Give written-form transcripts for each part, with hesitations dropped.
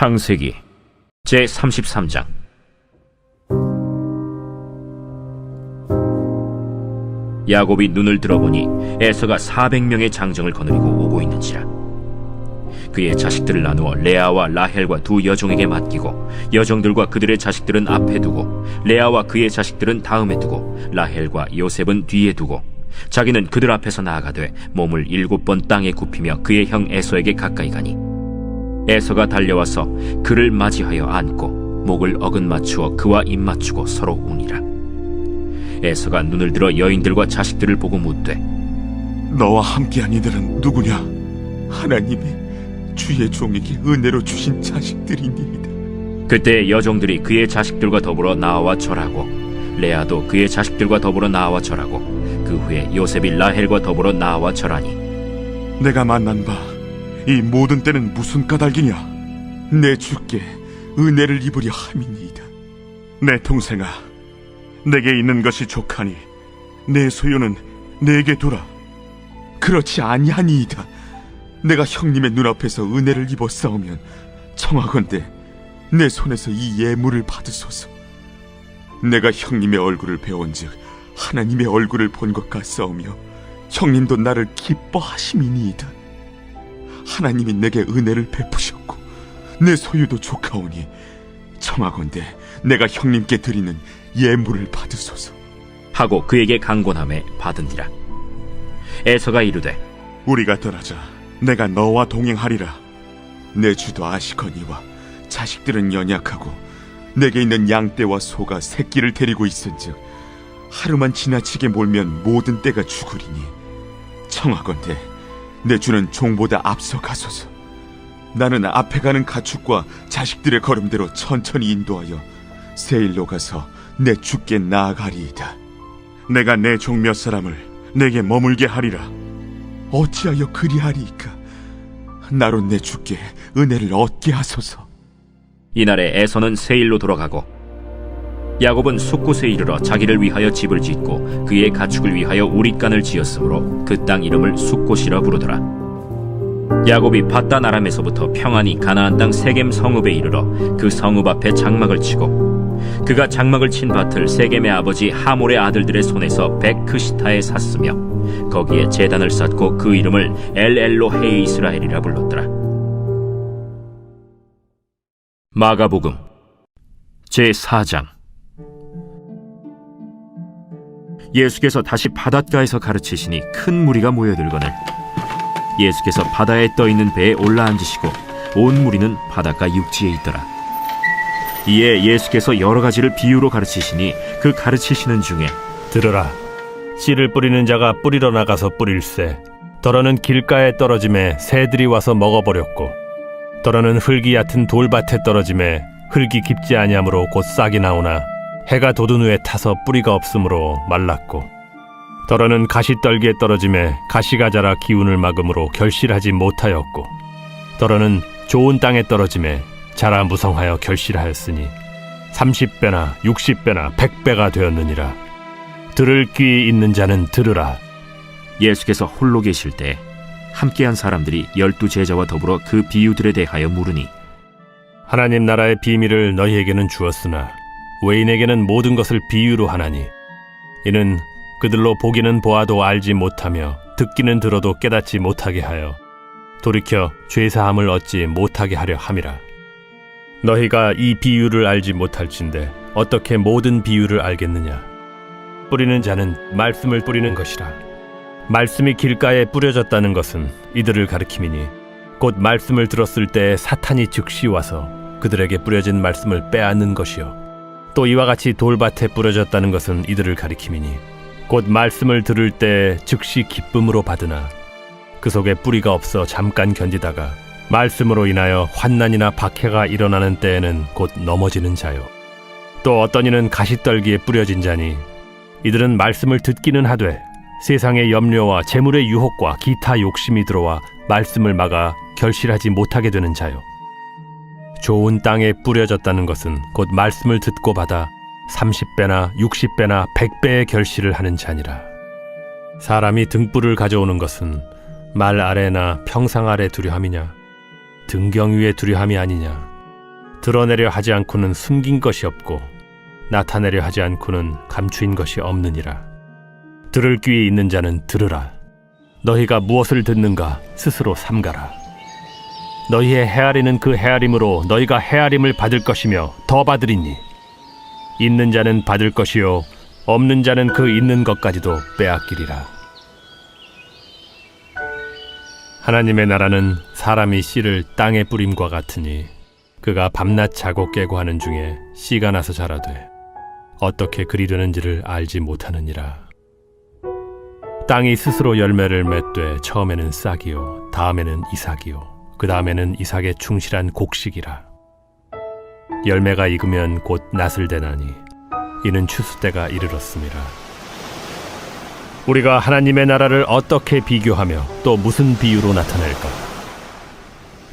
창세기 제33장. 야곱이 눈을 들어보니 에서가 400명의 장정을 거느리고 오고 있는지라. 그의 자식들을 나누어 레아와 라헬과 두 여종에게 맡기고 여종들과 그들의 자식들은 앞에 두고 레아와 그의 자식들은 다음에 두고 라헬과 요셉은 뒤에 두고 자기는 그들 앞에서 나아가되 몸을 7번 땅에 굽히며 그의 형 에서에게 가까이 가니 에서가 달려와서 그를 맞이하여 안고 목을 어긋맞추어 그와 입맞추고 서로 우니라. 에서가 눈을 들어 여인들과 자식들을 보고 묻되 너와 함께한 이들은 누구냐? 하나님이 주의 종에게 은혜로 주신 자식들이니이다. 그때 여종들이 그의 자식들과 더불어 나와 절하고 레아도 그의 자식들과 더불어 나와 절하고 그 후에 요셉이 라헬과 더불어 나와 절하니 내가 만난 바 이 모든 때는 무슨 까닭이냐? 내 주께 은혜를 입으려 함이니이다. 내 동생아, 내게 있는 것이 족하니 내 소유는 내게 두라. 그렇지 아니하니이다. 내가 형님의 눈앞에서 은혜를 입었사오면 청하건대 내 손에서 이 예물을 받으소서. 내가 형님의 얼굴을 배운즉 하나님의 얼굴을 본 것 같사오며 형님도 나를 기뻐하심이니이다. 하나님이 내게 은혜를 베푸셨고 내 소유도 족하오니 청하건대 내가 형님께 드리는 예물을 받으소서 하고 그에게 강권함에 받으니라. 에서가 이르되 우리가 떠나자. 내가 너와 동행하리라. 내 주도 아시거니와 자식들은 연약하고 내게 있는 양떼와 소가 새끼를 데리고 있은즉 하루만 지나치게 몰면 모든 떼가 죽으리니 청하건대 내 주는 종보다 앞서 가소서. 나는 앞에 가는 가축과 자식들의 걸음대로 천천히 인도하여 세일로 가서 내 주께 나아가리이다. 내가 내 종 몇 사람을 내게 머물게 하리라. 어찌하여 그리하리이까? 나로 내 주께 은혜를 얻게 하소서. 이날에 에서는 세일로 돌아가고 야곱은 숫곳에 이르러 자기를 위하여 집을 짓고 그의 가축을 위하여 우릿간을 지었으므로 그 땅 이름을 숫곳이라 부르더라. 야곱이 밧단 아람에서부터 평안히 가나안 땅 세겜 성읍에 이르러 그 성읍 앞에 장막을 치고 그가 장막을 친 밭을 세겜의 아버지 하몰의 아들들의 손에서 백크시타에 샀으며 거기에 제단을 쌓고 그 이름을 엘엘로헤 이스라엘이라 불렀더라. 마가복음 제4장. 예수께서 다시 바닷가에서 가르치시니 큰 무리가 모여들거늘 예수께서 바다에 떠있는 배에 올라앉으시고 온 무리는 바닷가 육지에 있더라. 이에 예수께서 여러 가지를 비유로 가르치시니 그 가르치시는 중에 들으라. 씨를 뿌리는 자가 뿌리러 나가서 뿌릴새 더러는 길가에 떨어짐에 새들이 와서 먹어버렸고 더러는 흙이 얕은 돌밭에 떨어짐에 흙이 깊지 아니하므로 곧 싹이 나오나 해가 돋은 후에 타서 뿌리가 없으므로 말랐고 더러는 가시떨기에 떨어짐에 가시가 자라 기운을 막음으로 결실하지 못하였고 더러는 좋은 땅에 떨어짐에 자라 무성하여 결실하였으니 30배나 60배나 100배가 되었느니라. 들을 귀 있는 자는 들으라. 예수께서 홀로 계실 때 함께한 사람들이 12제자와 더불어 그 비유들에 대하여 물으니 하나님 나라의 비밀을 너희에게는 주었으나 외인에게는 모든 것을 비유로 하나니 이는 그들로 보기는 보아도 알지 못하며 듣기는 들어도 깨닫지 못하게 하여 돌이켜 죄사함을 얻지 못하게 하려 함이라. 너희가 이 비유를 알지 못할진대 어떻게 모든 비유를 알겠느냐? 뿌리는 자는 말씀을 뿌리는 것이라. 말씀이 길가에 뿌려졌다는 것은 이들을 가리킴이니 곧 말씀을 들었을 때 사탄이 즉시 와서 그들에게 뿌려진 말씀을 빼앗는 것이요 또 이와 같이 돌밭에 뿌려졌다는 것은 이들을 가리킴이니 곧 말씀을 들을 때 즉시 기쁨으로 받으나 그 속에 뿌리가 없어 잠깐 견디다가 말씀으로 인하여 환난이나 박해가 일어나는 때에는 곧 넘어지는 자요 또 어떤 이는 가시떨기에 뿌려진 자니 이들은 말씀을 듣기는 하되 세상의 염려와 재물의 유혹과 기타 욕심이 들어와 말씀을 막아 결실하지 못하게 되는 자요 좋은 땅에 뿌려졌다는 것은 곧 말씀을 듣고 받아 30배나 60배나 100배의 결실을 하는 자니라. 사람이 등불을 가져오는 것은 말 아래나 평상 아래 두려 함이냐 등경 위에 두려 함이 아니냐. 드러내려 하지 않고는 숨긴 것이 없고 나타내려 하지 않고는 감추인 것이 없느니라. 들을 귀에 있는 자는 들으라. 너희가 무엇을 듣는가 스스로 삼가라. 너희의 헤아리는 그 헤아림으로 너희가 헤아림을 받을 것이며 더 받으리니 있는 자는 받을 것이요 없는 자는 그 있는 것까지도 빼앗기리라. 하나님의 나라는 사람이 씨를 땅에 뿌림과 같으니 그가 밤낮 자고 깨고 하는 중에 씨가 나서 자라되 어떻게 그리려는지를 알지 못하느니라. 땅이 스스로 열매를 맺되 처음에는 싹이요 다음에는 이삭이요 그 다음에는 이삭의 충실한 곡식이라. 열매가 익으면 곧 낫을 대나니 이는 추수 때가 이르렀음이라. 우리가 하나님의 나라를 어떻게 비교하며 또 무슨 비유로 나타낼까?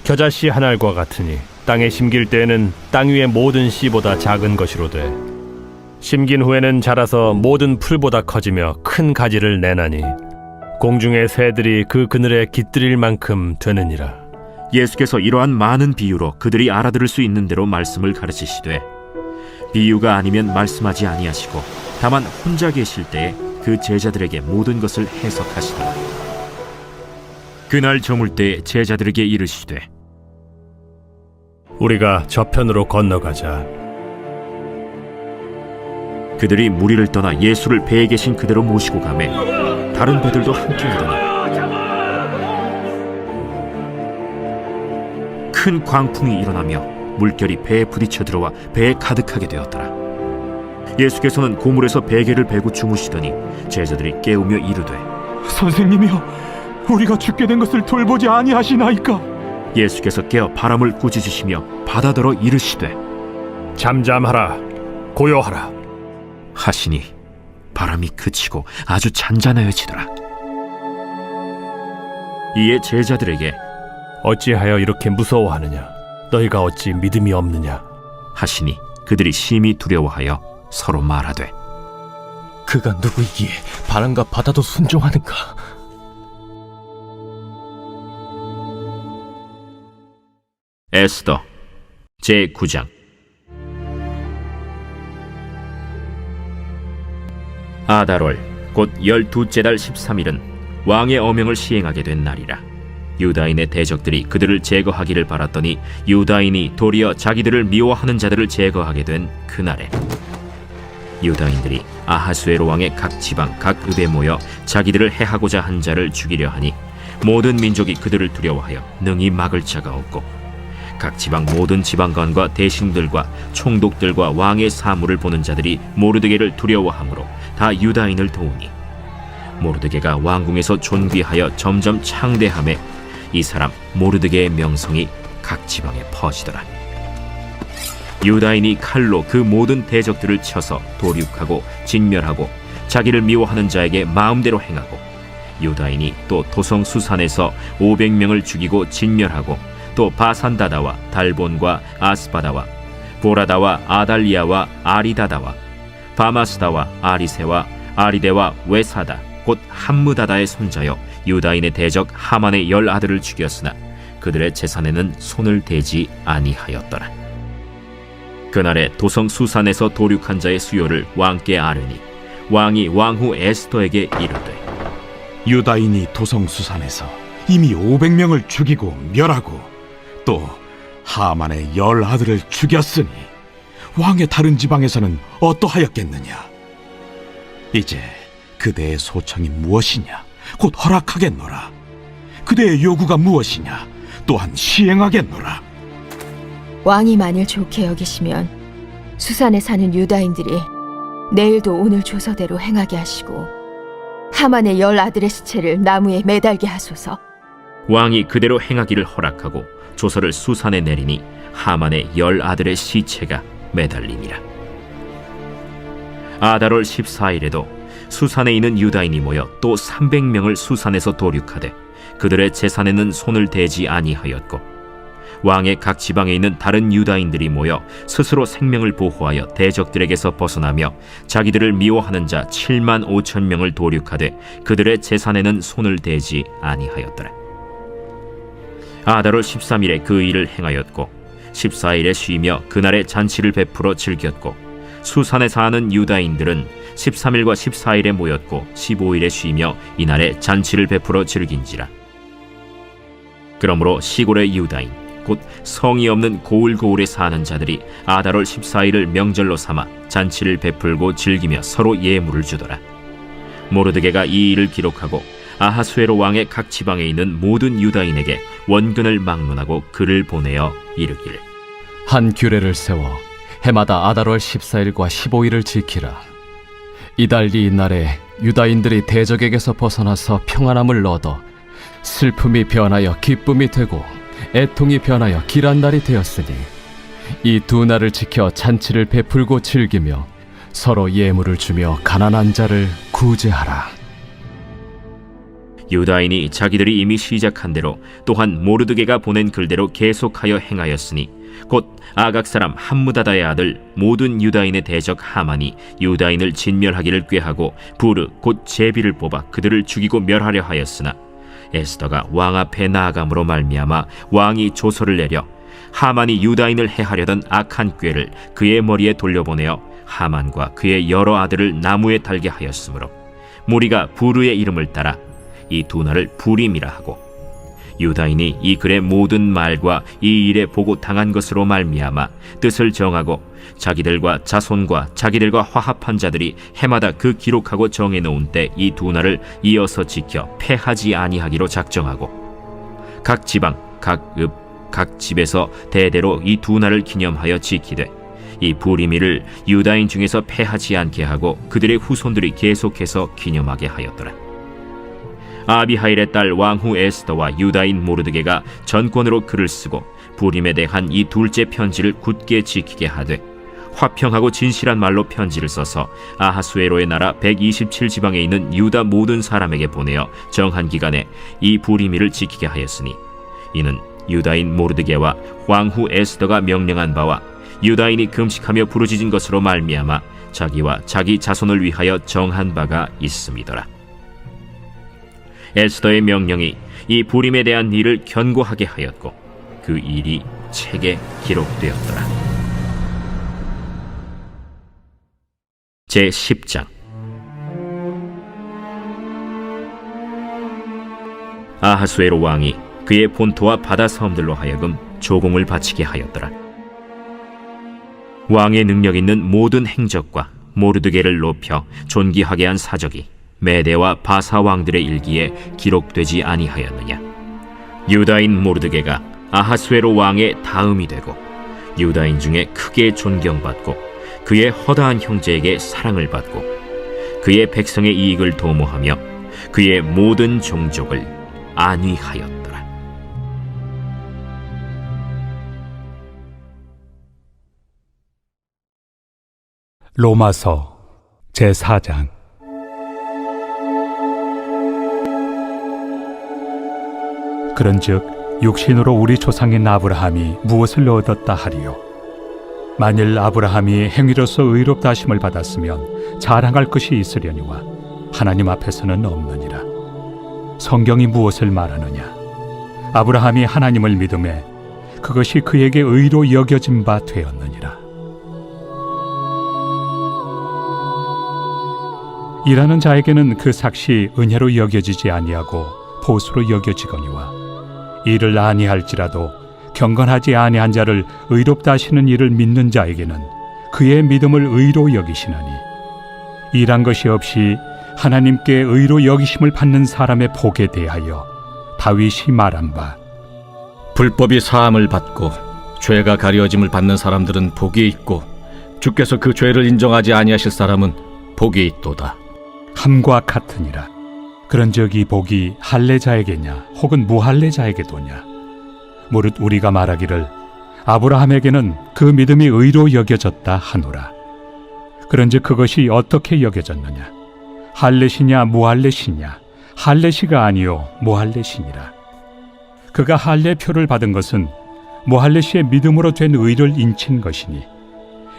겨자씨 한 알과 같으니 땅에 심길 때에는 땅 위의 모든 씨보다 작은 것이로되 심긴 후에는 자라서 모든 풀보다 커지며 큰 가지를 내나니 공중의 새들이 그 그늘에 깃들일 만큼 되느니라. 예수께서 이러한 많은 비유로 그들이 알아들을 수 있는 대로 말씀을 가르치시되 비유가 아니면 말씀하지 아니하시고 다만 혼자 계실 때에 그 제자들에게 모든 것을 해석하시더라. 그날 저물 때 제자들에게 이르시되 우리가 저편으로 건너가자. 그들이 무리를 떠나 예수를 배에 계신 그대로 모시고 가매 다른 배들도 함께 하더니 큰 광풍이 일어나며 물결이 배에 부딪혀 들어와 배에 가득하게 되었더라. 예수께서는 고물에서 베개를 베고 주무시더니 제자들이 깨우며 이르되 선생님이여, 우리가 죽게 된 것을 돌보지 아니하시나이까? 예수께서 깨어 바람을 꾸짖으시며 바다더러 이르시되 잠잠하라 고요하라 하시니 바람이 그치고 아주 잔잔하여지더라. 이에 제자들에게 어찌하여 이렇게 무서워하느냐? 너희가 어찌 믿음이 없느냐? 하시니 그들이 심히 두려워하여 서로 말하되 그가 누구이기에 바람과 바다도 순종하는가? 에스더 제9장. 아달월 곧 12째 달 13일은 왕의 어명을 시행하게 된 날이라. 유다인의 대적들이 그들을 제거하기를 바랐더니 유다인이 도리어 자기들을 미워하는 자들을 제거하게 된 그날에 유다인들이 아하수에로 왕의 각 지방 각 읍에 모여 자기들을 해하고자 한 자를 죽이려 하니 모든 민족이 그들을 두려워하여 능히 막을 자가 없고 각 지방 모든 지방관과 대신들과 총독들과 왕의 사물을 보는 자들이 모르드게를 두려워하므로 다 유다인을 도우니 모르드게가 왕궁에서 존귀하여 점점 창대함에 이 사람 모르드게의 명성이 각 지방에 퍼지더라. 유다인이 칼로 그 모든 대적들을 쳐서 도륙하고 진멸하고 자기를 미워하는 자에게 마음대로 행하고 유다인이 또 도성 수산에서 500명을 죽이고 진멸하고 또 바산다다와 달본과 아스바다와 보라다와 아달리아와 아리다다와 바마스다와 아리세와 아리데와 외사다 곧 함무다다의 손자여 유다인의 대적 하만의 10아들을 죽였으나 그들의 재산에는 손을 대지 아니하였더라. 그날에 도성 수산에서 도륙한 자의 수요를 왕께 아뢰니 왕이 왕후 에스더에게 이르되 유다인이 도성수산에서 이미 500명을 죽이고 멸하고 또 하만의 10아들을 죽였으니 왕의 다른 지방에서는 어떠하였겠느냐? 이제 그대의 소청이 무엇이냐? 곧 허락하겠노라. 그대의 요구가 무엇이냐? 또한 시행하겠노라. 왕이 만일 좋게 여기시면 수산에 사는 유다인들이 내일도 오늘 조서대로 행하게 하시고 하만의 10아들의 시체를 나무에 매달게 하소서. 왕이 그대로 행하기를 허락하고 조서를 수산에 내리니 하만의 10아들의 시체가 매달리니라. 아달월 14일에도 수산에 있는 유다인이 모여 또 300명을 수산에서 도륙하되 그들의 재산에는 손을 대지 아니하였고 왕의 각 지방에 있는 다른 유다인들이 모여 스스로 생명을 보호하여 대적들에게서 벗어나며 자기들을 미워하는 자 7만 5천 명을 도륙하되 그들의 재산에는 손을 대지 아니하였더라. 아달월 13일에 그 일을 행하였고 14일에 쉬며 그날에 잔치를 베풀어 즐겼고 수산에 사는 유다인들은 13일과 14일에 모였고 15일에 쉬며 이날에 잔치를 베풀어 즐긴지라. 그러므로 시골의 유다인 곧 성이 없는 고을고을에 사는 자들이 아달월 14일을 명절로 삼아 잔치를 베풀고 즐기며 서로 예물을 주더라. 모르드게가 이 일을 기록하고 아하수에로 왕의 각 지방에 있는 모든 유다인에게 원근을 막론하고 글을 보내어 이르기를 한 규례를 세워 해마다 아달월 14일과 15일을 지키라. 이달 이날에 유다인들이 대적에게서 벗어나서 평안함을 얻어 슬픔이 변하여 기쁨이 되고 애통이 변하여 길한 날이 되었으니 이 두 날을 지켜 잔치를 베풀고 즐기며 서로 예물을 주며 가난한 자를 구제하라. 유다인이 자기들이 이미 시작한 대로 또한 모르드게가 보낸 글대로 계속하여 행하였으니 곧 아각 사람 함무다다의 아들 모든 유다인의 대적 하만이 유다인을 진멸하기를 꾀하고 부르 곧 제비를 뽑아 그들을 죽이고 멸하려 하였으나 에스더가 왕 앞에 나아감으로 말미암아 왕이 조서를 내려 하만이 유다인을 해하려던 악한 꾀를 그의 머리에 돌려보내어 하만과 그의 여러 아들을 나무에 달게 하였으므로 무리가 부르의 이름을 따라 이 두 날을 부림이라 하고 유다인이 이 글의 모든 말과 이 일에 보고 당한 것으로 말미암아 뜻을 정하고 자기들과 자손과 자기들과 화합한 자들이 해마다 그 기록하고 정해놓은 때 이 두 날을 이어서 지켜 패하지 아니하기로 작정하고 각 지방, 각 읍, 각 집에서 대대로 이 두 날을 기념하여 지키되 이 부림일을 유다인 중에서 패하지 않게 하고 그들의 후손들이 계속해서 기념하게 하였더라. 아비하일의 딸 왕후 에스더와 유다인 모르드게가 전권으로 글을 쓰고 부림에 대한 이 둘째 편지를 굳게 지키게 하되 화평하고 진실한 말로 편지를 써서 아하수에로의 나라 127지방에 있는 유다 모든 사람에게 보내어 정한 기간에 이 부림일을 지키게 하였으니 이는 유다인 모르드게와 왕후 에스더가 명령한 바와 유다인이 금식하며 부르짖은 것으로 말미암아 자기와 자기 자손을 위하여 정한 바가 있음이더라. 에스더의 명령이 이 부림에 대한 일을 견고하게 하였고 그 일이 책에 기록되었더라. 제10장. 아하수에로 왕이 그의 본토와 바다 섬들로 하여금 조공을 바치게 하였더라. 왕의 능력 있는 모든 행적과 모르드게를 높여 존귀하게 한 사적이 메대와 바사 왕들의 일기에 기록되지 아니하였느냐. 유다인 모르드게가 아하수에로 왕의 다음이 되고 유다인 중에 크게 존경받고 그의 허다한 형제에게 사랑을 받고 그의 백성의 이익을 도모하며 그의 모든 종족을 안위하였더라. 로마서 제4장. 그런즉 육신으로 우리 조상인 아브라함이 무엇을 얻었다 하리요? 만일 아브라함이 행위로서 의롭다 하심을 받았으면 자랑할 것이 있으려니와 하나님 앞에서는 없느니라. 성경이 무엇을 말하느냐? 아브라함이 하나님을 믿음에 그것이 그에게 의로 여겨진 바 되었느니라. 일하는 자에게는 그 삭시 은혜로 여겨지지 아니하고 보수로 여겨지거니와 이를 아니할지라도 경건하지 아니한 자를 의롭다 하시는 이를 믿는 자에게는 그의 믿음을 의로 여기시나니 일한 것이 없이 하나님께 의로 여기심을 받는 사람의 복에 대하여 다윗이 말한 바 불법이 사함을 받고 죄가 가려짐을 받는 사람들은 복이 있고 주께서 그 죄를 인정하지 아니하실 사람은 복이 있도다. 함과 같으니라. 그런즉 이 복이 할례자에게냐 혹은 무할례자에게도냐? 무릇 우리가 말하기를 아브라함에게는 그 믿음이 의로 여겨졌다 하노라. 그런즉 그것이 어떻게 여겨졌느냐? 할례시냐 무할례시냐? 할례시가 아니요 무할례시니라. 그가 할례표를 받은 것은 무할례시의 믿음으로 된 의를 인친 것이니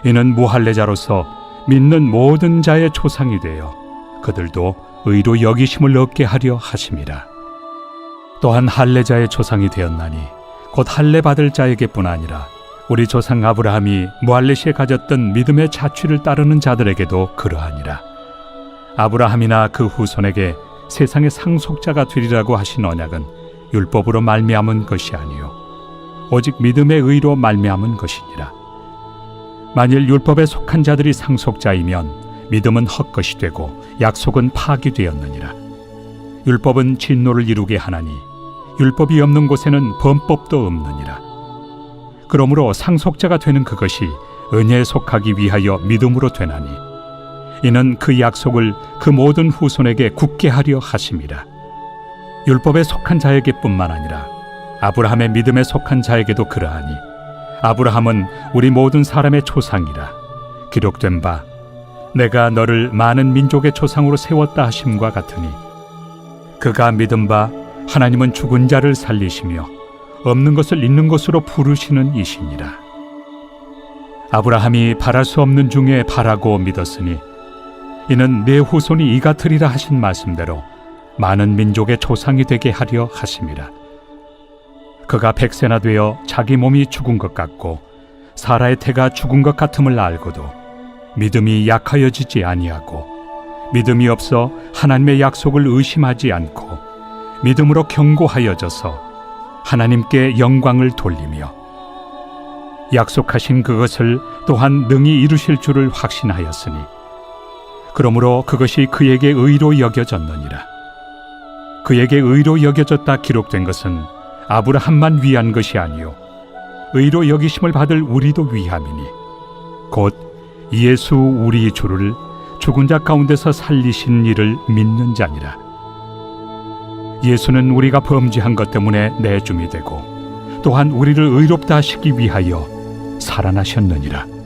이는 무할례자로서 믿는 모든 자의 조상이 되어 그들도 의로 여기심을 얻게 하려 하심이라. 또한 할례자의 조상이 되었나니 곧 할례 받을 자에게뿐 아니라 우리 조상 아브라함이 무할레시에 가졌던 믿음의 자취를 따르는 자들에게도 그러하니라. 아브라함이나 그 후손에게 세상의 상속자가 되리라고 하신 언약은 율법으로 말미암은 것이 아니요 오직 믿음의 의로 말미암은 것이니라. 만일 율법에 속한 자들이 상속자이면 믿음은 헛것이 되고 약속은 파기되었느니라. 율법은 진노를 이루게 하나니 율법이 없는 곳에는 범법도 없느니라. 그러므로 상속자가 되는 그것이 은혜에 속하기 위하여 믿음으로 되나니 이는 그 약속을 그 모든 후손에게 굳게 하려 하심이라. 율법에 속한 자에게뿐만 아니라 아브라함의 믿음에 속한 자에게도 그러하니 아브라함은 우리 모든 사람의 조상이라. 기록된 바 내가 너를 많은 민족의 조상으로 세웠다 하심과 같으니 그가 믿은 바 하나님은 죽은 자를 살리시며 없는 것을 있는 것으로 부르시는 이시니라. 아브라함이 바랄 수 없는 중에 바라고 믿었으니 이는 내 후손이 이 같으리라 하신 말씀대로 많은 민족의 조상이 되게 하려 하심이라. 그가 100세나 되어 자기 몸이 죽은 것 같고 사라의 태가 죽은 것 같음을 알고도 믿음이 약하여지지 아니하고 믿음이 없어 하나님의 약속을 의심하지 않고 믿음으로 견고하여져서 하나님께 영광을 돌리며 약속하신 그것을 또한 능히 이루실 줄을 확신하였으니 그러므로 그것이 그에게 의로 여겨졌느니라. 그에게 의로 여겨졌다 기록된 것은 아브라함만 위한 것이 아니요 의로 여기심을 받을 우리도 위함이니 곧 예수 우리 주를 죽은 자 가운데서 살리신 이를 믿는 자니라. 예수는 우리가 범죄한 것 때문에 내줌이 되고 또한 우리를 의롭다 하시기 위하여 살아나셨느니라.